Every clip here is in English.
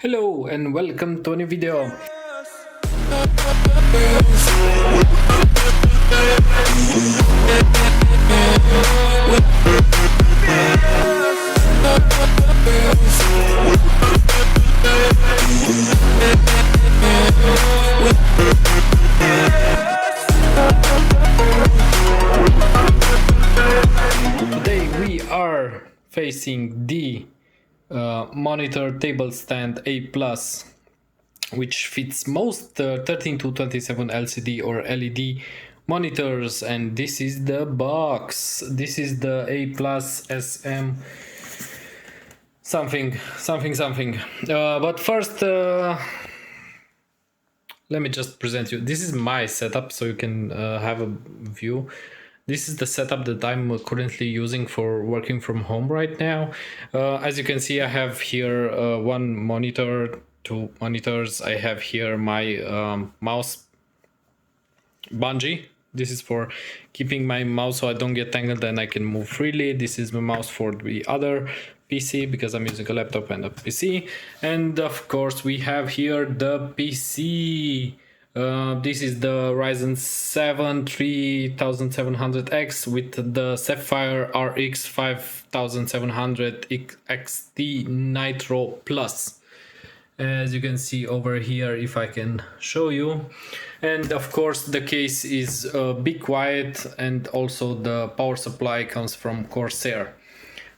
Hello and welcome to a new video. Today we are facing the monitor table stand A+, which fits most 13 to 27 LCD or LED monitors, and this is the box. This is the A+ SM something. But first, let me just present you. This is my setup, so you can have a view. This is the setup that I'm currently using for working from home right now. As you can see, I have here one monitor, two monitors. I have here my mouse bungee. This is for keeping my mouse so I don't get tangled and I can move freely. This is my mouse for the other PC because I'm using a laptop and a PC. And of course we have here the PC. This is the Ryzen 7 3700X with the Sapphire RX 5700 XT Nitro Plus. As you can see over here, if I can show you. And of course the case is Be Quiet, and also the power supply comes from Corsair.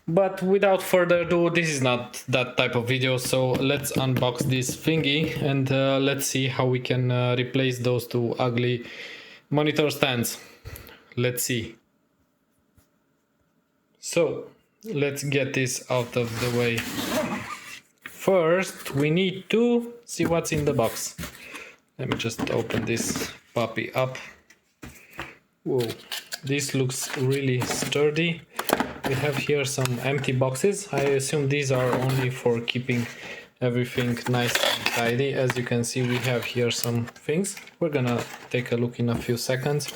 But without further ado, this is not that type of video, so let's unbox this thingy and let's see how we can replace those two ugly monitor stands. Let's see. So let's get this out of the way. First we need to see what's in the box. Let me just open this puppy up. Whoa, this looks really sturdy. We have here some empty boxes. I assume these are only for keeping everything nice and tidy. As you can see, we have here some things. We're gonna take a look in a few seconds.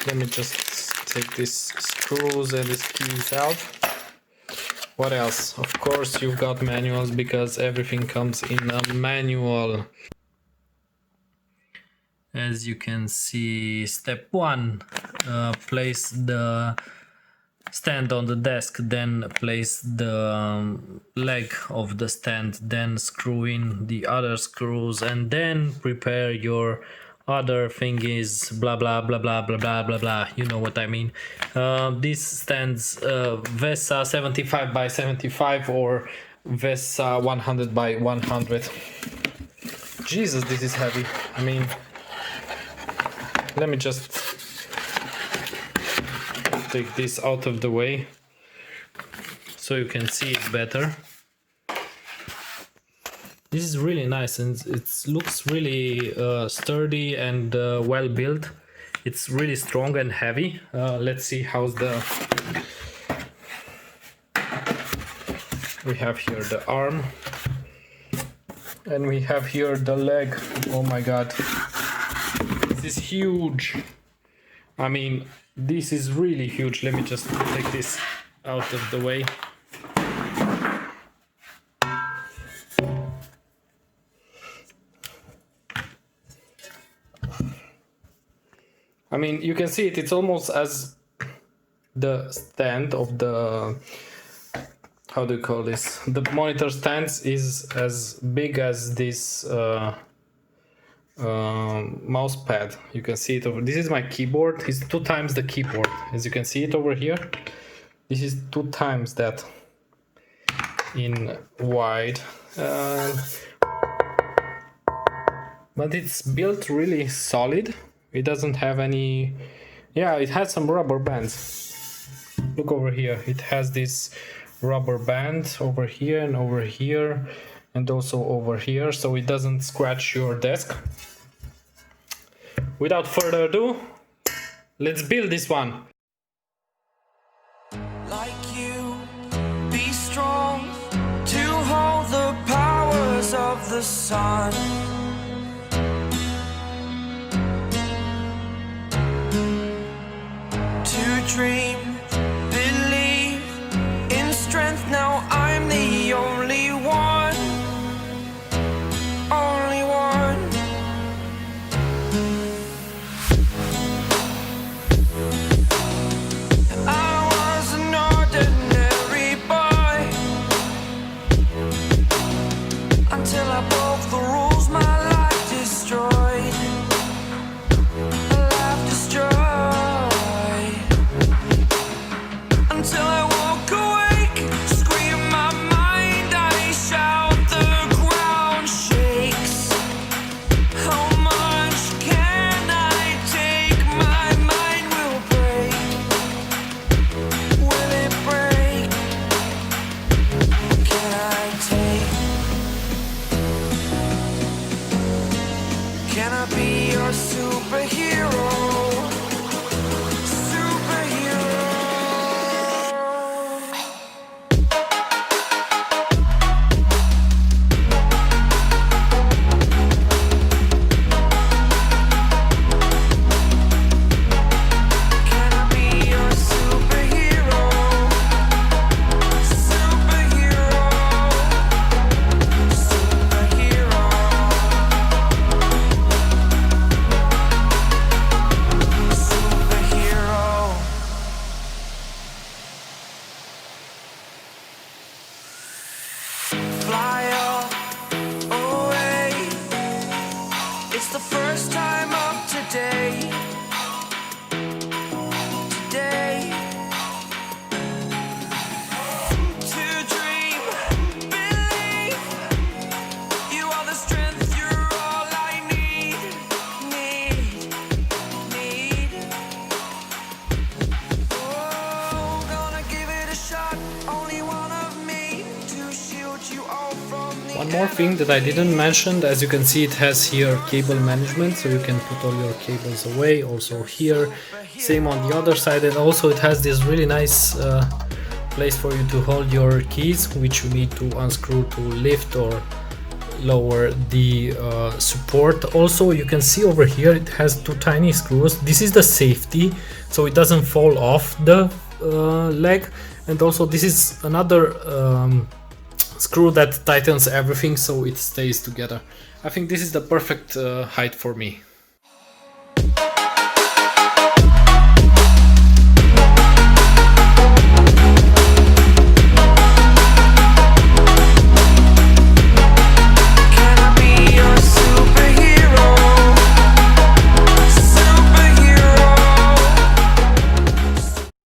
Let me just take these screws and these keys out. What else? Of course, you've got manuals because everything comes in a manual. As you can see, step 1, place the stand on the desk, then place the leg of the stand, then screw in the other screws, and then prepare your other thingies, blah blah blah blah blah blah blah blah, you know what I mean. This stands VESA 75 by 75 or VESA 100 by 100. Jesus, this is heavy. I mean, let me just take this out of the way so you can see it better. This is really nice and it looks really sturdy and well built. It's really strong and heavy. Let's see how's the... We have here the arm and we have here the leg. Oh my god, this is huge. I mean, this is really huge. Let me just take this out of the way. I mean, you can see it, it's almost as the stand of the, how do you call this? The monitor stands is as big as this mouse pad. You can see it over. This is my keyboard. It's 2 times the keyboard. As you can see it over here. This is 2 times that in wide. But it's built really solid. It doesn't have any... Yeah, it has some rubber bands. Look over here. It has this rubber band over here and over here. And also over here, so it doesn't scratch your desk. Without further ado, let's build this one. Like you, be strong to hold the powers of the sun. To dream, believe in strength. Now I'm the only one. a superhero. Fly away. It's the first time of today. To dream, believe. You are the strength, you're all I need. Oh, gonna give it a shot. Only one of me to shield you all from the One more thing that I didn't mention, as you can see, it has here cable management, so you can put all your cables away. Also here, same on the other side, and also it has this really nice place for you to hold your keys, which you need to unscrew to lift or lower the support. Also, you can see over here it has two tiny screws. This is the safety, so it doesn't fall off the leg, and also this is another screw that tightens everything so it stays together. I think this is the perfect height for me.